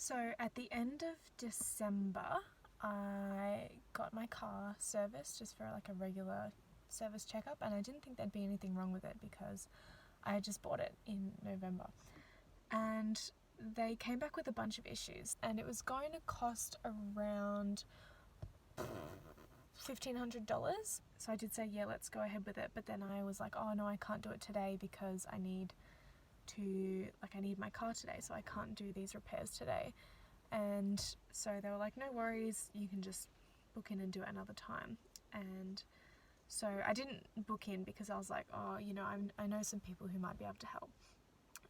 So at the end of December, I got my car serviced just for like a regular service checkup, and I didn't think there'd be anything wrong with it because I had just bought it in November. And they came back with a bunch of issues, and it was going to cost around $1,500. So I did say, yeah, let's go ahead with it. But then I was like, oh no, I can't do it today because I need my car today, so I can't do these repairs today. And so they were like, no worries, you can just book in and do it another time. And so I didn't book in because I was like, oh, you know, I know some people who might be able to help.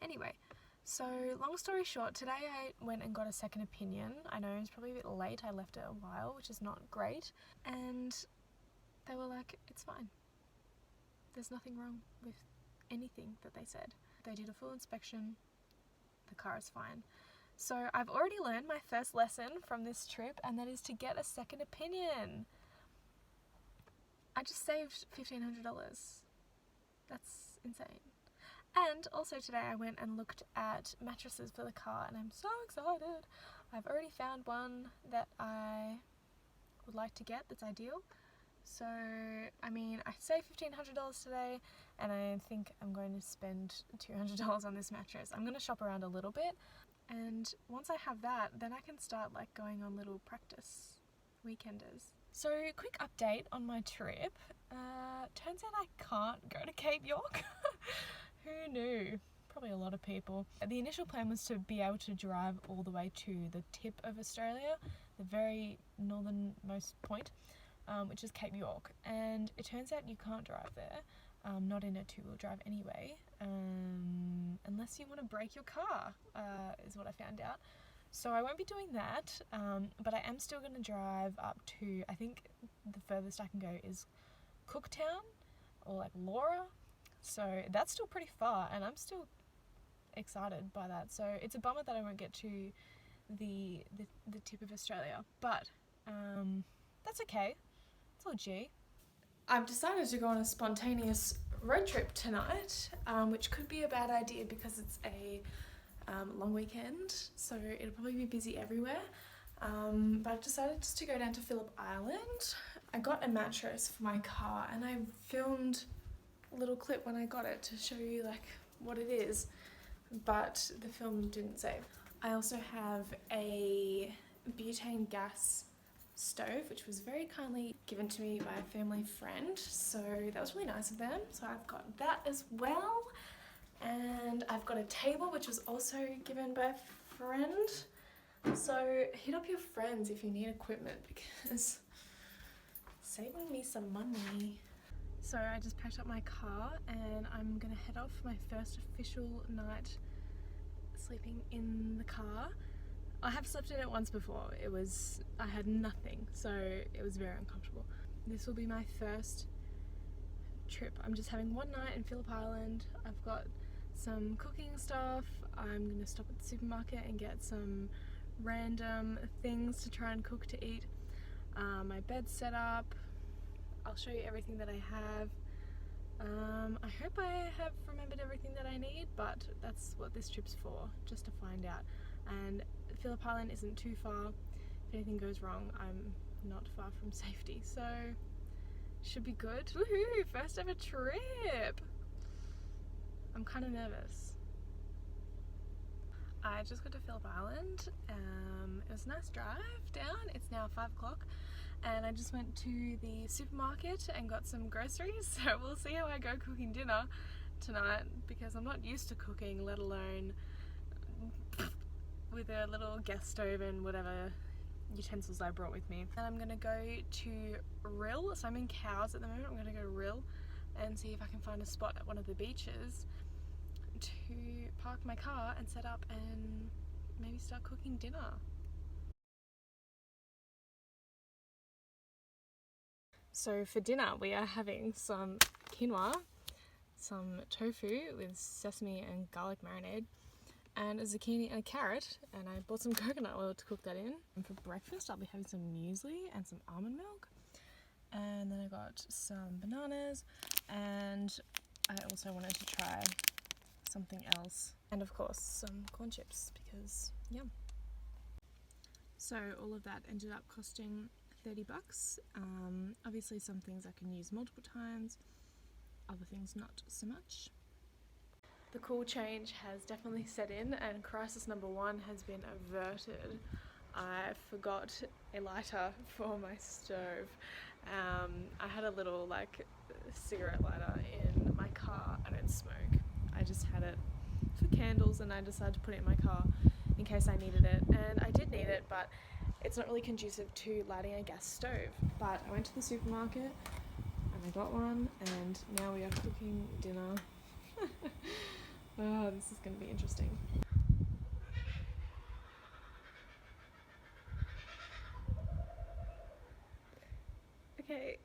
Anyway, so long story short, today I went and got a second opinion. I know it's probably a bit late, I left it a while, which is not great. And they were like, it's fine. There's nothing wrong with anything that they said. They did a full inspection, the car is fine. So I've already learned my first lesson from this trip, and that is to get a second opinion. I just saved $1,500. That's insane. And also today I went and looked at mattresses for the car, and I'm so excited. I've already found one that I would like to get that's ideal. So, I mean, I saved $1,500 today, and I think I'm going to spend $200 on this mattress. I'm going to shop around a little bit, and once I have that, then I can start like going on little practice weekenders. So, quick update on my trip. Turns out I can't go to Cape York. Who knew? Probably a lot of people. The initial plan was to be able to drive all the way to the tip of Australia, the very northernmost point, which is Cape York, and it turns out you can't drive there, not in a two-wheel drive anyway, unless you want to break your car, is what I found out. So I won't be doing that, but I am still going to drive up to, I think the furthest I can go is Cooktown, or like Laura, so that's still pretty far, and I'm still excited by that. So it's a bummer that I won't get to the tip of Australia, but that's okay. It's all G. I've decided to go on a spontaneous road trip tonight, which could be a bad idea because it's a long weekend, so it'll probably be busy everywhere. But I've decided just to go down to Phillip Island. I got a mattress for my car, and I filmed a little clip when I got it to show you like what it is, but the film didn't save. I also have a butane gas stove, which was very kindly given to me by a family friend, so that was really nice of them. So I've got that as well, and I've got a table which was also given by a friend. So hit up your friends if you need equipment, because saving me some money. So I just packed up my car, and I'm gonna head off my first official night sleeping in the car. I have slept in it once before. I had nothing, so it was very uncomfortable. This will be my first trip. I'm just having one night in Phillip Island. I've got some cooking stuff. I'm gonna stop at the supermarket and get some random things to try and cook to eat. My bed's set up. I'll show you everything that I have. I hope I have remembered everything that I need, but that's what this trip's for, just to find out. And Phillip Island isn't too far. If anything goes wrong, I'm not far from safety, so should be good. Woohoo! First ever trip! I'm kind of nervous. I just got to Phillip Island. It was a nice drive down. It's now 5 o'clock, and I just went to the supermarket and got some groceries, so we'll see how I go cooking dinner tonight, because I'm not used to cooking, let alone with a little gas stove and whatever utensils I brought with me. And I'm gonna go to Rill, so I'm in Cowes at the moment. I'm gonna go to Rill and see if I can find a spot at one of the beaches to park my car and set up and maybe start cooking dinner. So for dinner we are having some quinoa, some tofu with sesame and garlic marinade, and a zucchini and a carrot, and I bought some coconut oil to cook that in. And for breakfast I'll be having some muesli and some almond milk, and then I got some bananas, and I also wanted to try something else, and of course some corn chips, because yum. So all of that ended up costing $30. Obviously some things I can use multiple times, other things not so much. The cool change has definitely set in and crisis number one has been averted. I forgot a lighter for my stove. I had a little cigarette lighter in my car. I don't smoke. I just had it for candles and I decided to put it in my car in case I needed it, and I did need it, but it's not really conducive to lighting a gas stove. But I went to the supermarket and I got one, and now we are cooking dinner. Oh, this is going to be interesting. Okay.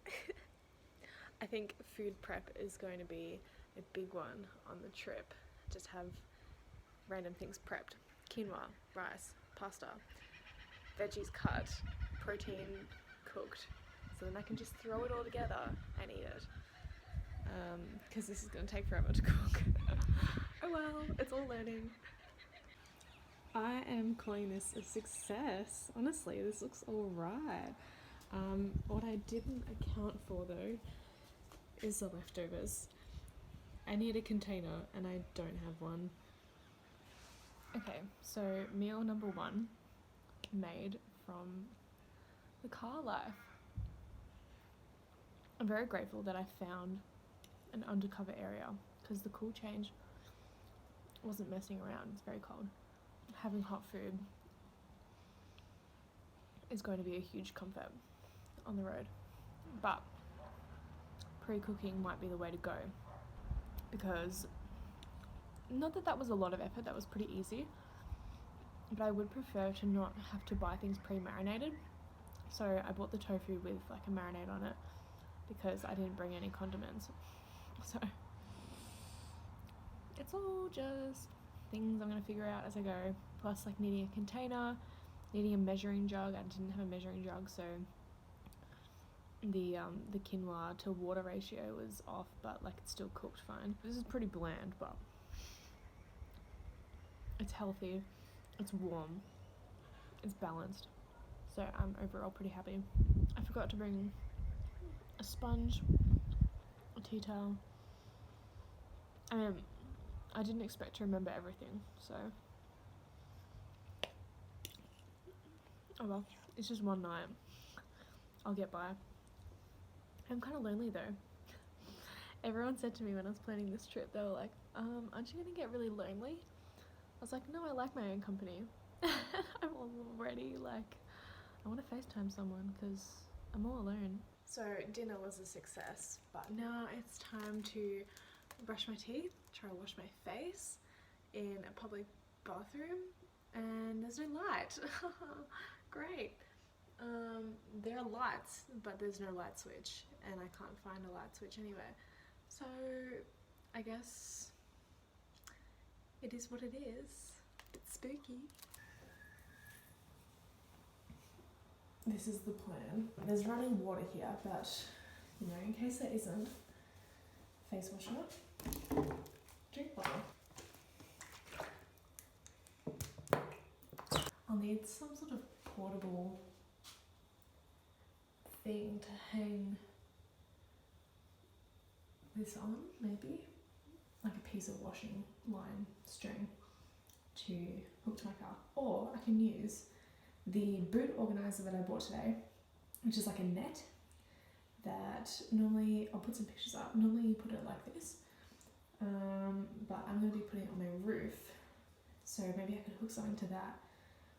I think food prep is going to be a big one on the trip. Just have random things prepped. Quinoa, rice, pasta, veggies cut, protein cooked, so then I can just throw it all together and eat it. Because this is going to take forever to cook. Oh well, it's all learning. I am calling this a success. Honestly, this looks alright. What I didn't account for though is the leftovers. I need a container and I don't have one. Okay, so meal number one, made from the car life. I'm very grateful that I found an undercover area because the cool change wasn't messing around. It's very cold. Having hot food is going to be a huge comfort on the road, but pre-cooking might be the way to go, because not that that was a lot of effort, that was pretty easy, but I would prefer to not have to buy things pre-marinated. So I bought the tofu with like a marinade on it because I didn't bring any condiments. So it's all just things I'm going to figure out as I go, plus like needing a container, needing a measuring jug. I didn't have a measuring jug, so the quinoa to water ratio was off, but like it's still cooked fine. This is pretty bland, but it's healthy, it's warm, it's balanced, so I'm overall pretty happy. I forgot to bring a sponge, a tea towel. I didn't expect to remember everything, so oh well, it's just one night. I'll get by. I'm kind of lonely though. Everyone said to me when I was planning this trip, they were like, aren't you gonna get really lonely? I was like, no, I like my own company. I'm already like, I want to FaceTime someone because I'm all alone. So dinner was a success, but now it's time to brush my teeth, try to wash my face in a public bathroom, and there's no light. Great. There are lights, but there's no light switch, and I can't find a light switch anywhere. So I guess it is what it is. It's spooky. This is the plan. There's running water here, but you know, in case there isn't, face washer, drink bottle. I'll need some sort of portable thing to hang this on, maybe like a piece of washing line string to hook to my car, or I can use the boot organizer that I bought today, which is like a net that normally, I'll put some pictures up, normally you put it like this, but I'm going to be putting it on my roof, so maybe I could hook something to that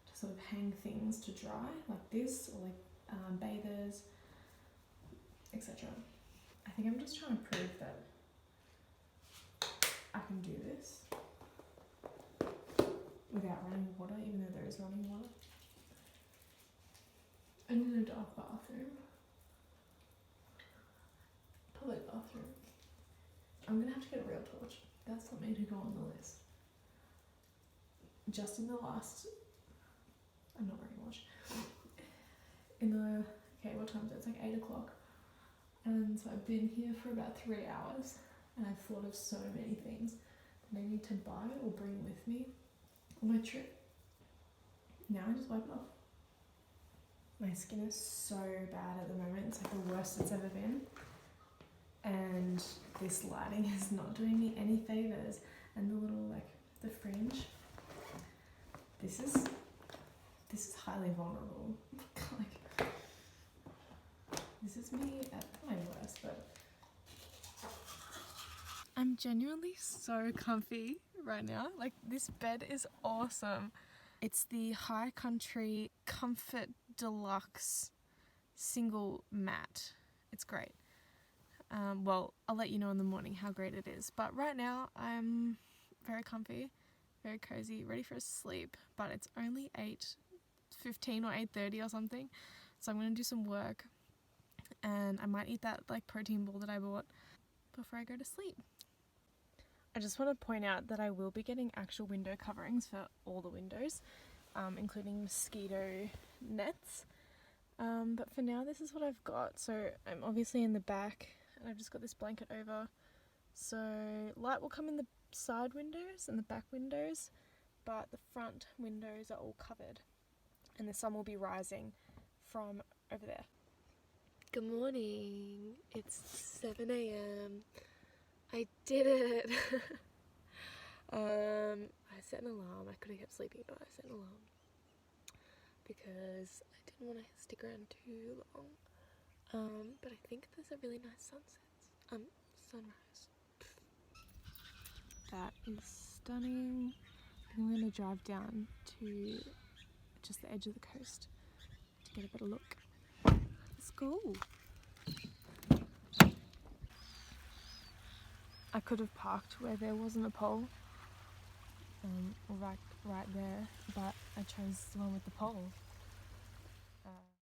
to sort of hang things to dry like this, or like bathers, etc. I think I'm just trying to prove that I can do this without running water, even though there is running water. And in a dark bathroom, public bathroom. I'm gonna have to get a real torch. That's something to go on the list. Just in the last, I'm not wearing a watch. Okay, what time is it? It's like 8 o'clock. And so I've been here for about 3 hours, and I've thought of so many things that I need to buy or bring with me on my trip. Now I just wipe it off. My skin is so bad at the moment. It's like the worst it's ever been. And this lighting is not doing me any favors. And the little, like, the fringe. This is highly vulnerable. Like, this is me at my worst, but I'm genuinely so comfy right now. Like, this bed is awesome. It's the High Country Comfort Deluxe single mat. It's great. Well, I'll let you know in the morning how great it is. But right now, I'm very comfy, very cozy, ready for a sleep. But it's only 8:15 or 8:30 or something. So I'm going to do some work. And I might eat that, like, protein ball that I bought before I go to sleep. I just want to point out that I will be getting actual window coverings for all the windows, including mosquito nets. But for now, this is what I've got. So I'm obviously in the back, and I've just got this blanket over. So light will come in the side windows and the back windows, but the front windows are all covered, and the sun will be rising from over there. Good morning. It's 7 a.m. I did it. I set an alarm. I could have kept sleeping, but I set an alarm because I didn't want to stick around too long. But I think there's a really nice sunrise. That is stunning. I'm going to drive down to just the edge of the coast to get a better look. Let's go. I could have parked where there wasn't a pole, right there, but I chose the one with the pole.